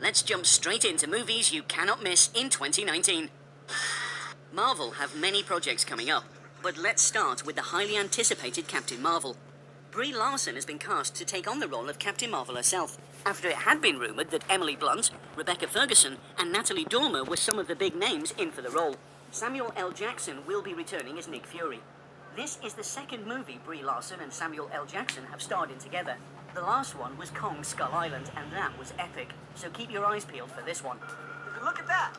Let's jump straight into movies you cannot miss in 2019. Marvel have many projects coming up, but let's start with the highly anticipated Captain Marvel. Brie Larson has been cast to take on the role of Captain Marvel herself, after it had been rumoured that Emily Blunt, Rebecca Ferguson and Natalie Dormer were some of the big names in for the role. Samuel L. Jackson will be returning as Nick Fury. This is the second movie Brie Larson and Samuel L. Jackson have starred in together. The last one was Kong Skull Island, and that was epic, so keep your eyes peeled for this one. Look at that!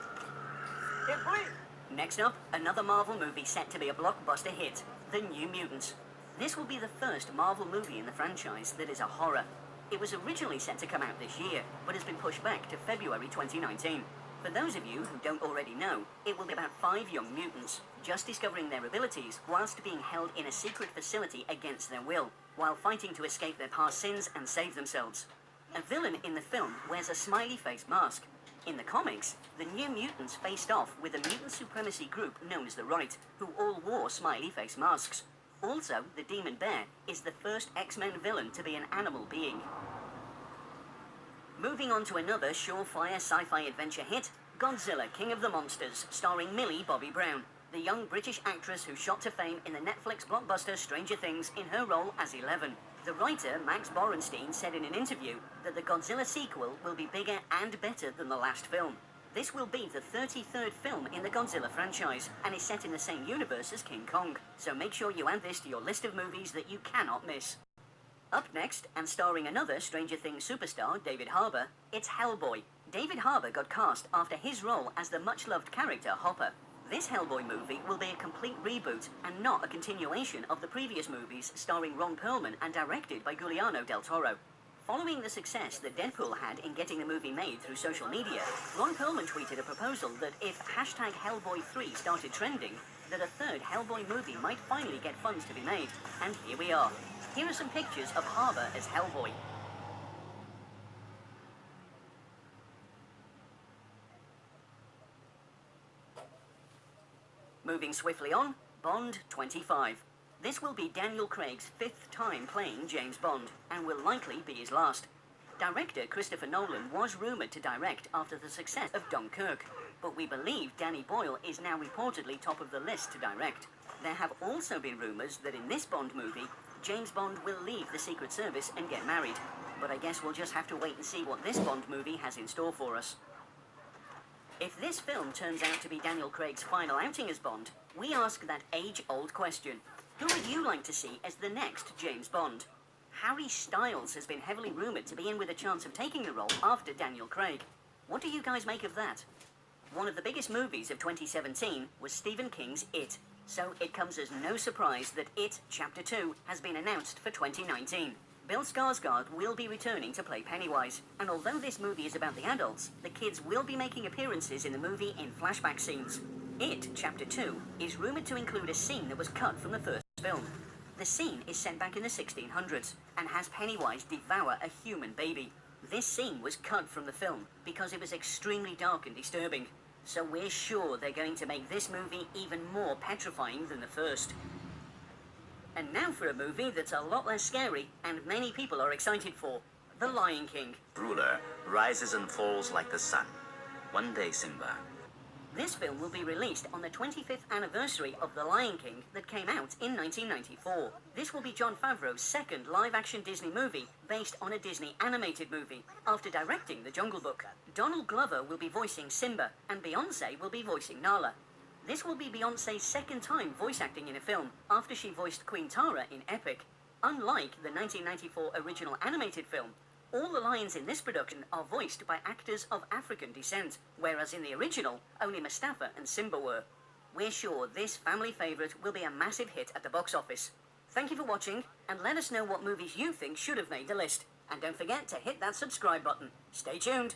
Can't breathe! Next up, another Marvel movie set to be a blockbuster hit, The New Mutants. This will be the first Marvel movie in the franchise that is a horror. It was originally set to come out this year, but has been pushed back to February 2019. For those of you who don't already know, it will be about 5 young mutants, just discovering their abilities whilst being held in a secret facility against their will, while fighting to escape their past sins and save themselves. A villain in the film wears a smiley face mask. In the comics, the New Mutants faced off with a mutant supremacy group known as the Right, who all wore smiley face masks. Also, the Demon Bear is the first X-Men villain to be an animal being. Moving on to another surefire sci-fi adventure hit, Godzilla King of the Monsters, starring Millie Bobby Brown, the young British actress who shot to fame in the Netflix blockbuster Stranger Things in her role as Eleven. The writer, Max Borenstein, said in an interview that the Godzilla sequel will be bigger and better than the last film. This will be the 33rd film in the Godzilla franchise, and is set in the same universe as King Kong, so make sure you add this to your list of movies that you cannot miss. Up next, and starring another Stranger Things superstar, David Harbour, it's Hellboy. David Harbour got cast after his role as the much-loved character Hopper. This Hellboy movie will be a complete reboot and not a continuation of the previous movies starring Ron Perlman and directed by Guillermo del Toro. Following the success that Deadpool had in getting the movie made through social media, Ron Perlman tweeted a proposal that if #Hellboy3 started trending, that a third Hellboy movie might finally get funds to be made. And here we are. Here are some pictures of Harbour as Hellboy. Moving swiftly on, Bond 25. This will be Daniel Craig's 5th time playing James Bond, and will likely be his last. Director Christopher Nolan was rumoured to direct after the success of Dunkirk, but we believe Danny Boyle is now reportedly top of the list to direct. There have also been rumours that in this Bond movie, James Bond will leave the Secret Service and get married, but I guess we'll just have to wait and see what this Bond movie has in store for us. If this film turns out to be Daniel Craig's final outing as Bond, we ask that age-old question. Who would you like to see as the next James Bond? Harry Styles has been heavily rumoured to be in with a chance of taking the role after Daniel Craig. What do you guys make of that? One of the biggest movies of 2017 was Stephen King's It, so it comes as no surprise that It Chapter 2 has been announced for 2019. Bill Skarsgård will be returning to play Pennywise, and although this movie is about the adults, the kids will be making appearances in the movie in flashback scenes. It Chapter 2 is rumoured to include a scene that was cut from the first film. The scene is set back in the 1600s, and has Pennywise devour a human baby. This scene was cut from the film because it was extremely dark and disturbing, so we're sure they're going to make this movie even more petrifying than the first. And now for a movie that's a lot less scary, and many people are excited for, The Lion King. Ruler rises and falls like the sun. One day, Simba. This film will be released on the 25th anniversary of The Lion King that came out in 1994. This will be Jon Favreau's second live-action Disney movie based on a Disney animated movie, after directing The Jungle Book. Donald Glover will be voicing Simba, and Beyoncé will be voicing Nala. This will be Beyoncé's second time voice acting in a film, after she voiced Queen Tara in Epic. Unlike the 1994 original animated film, all the lions in this production are voiced by actors of African descent, whereas in the original, only Mustafa and Simba were. We're sure this family favourite will be a massive hit at the box office. Thank you for watching, and let us know what movies you think should have made the list. And don't forget to hit that subscribe button. Stay tuned.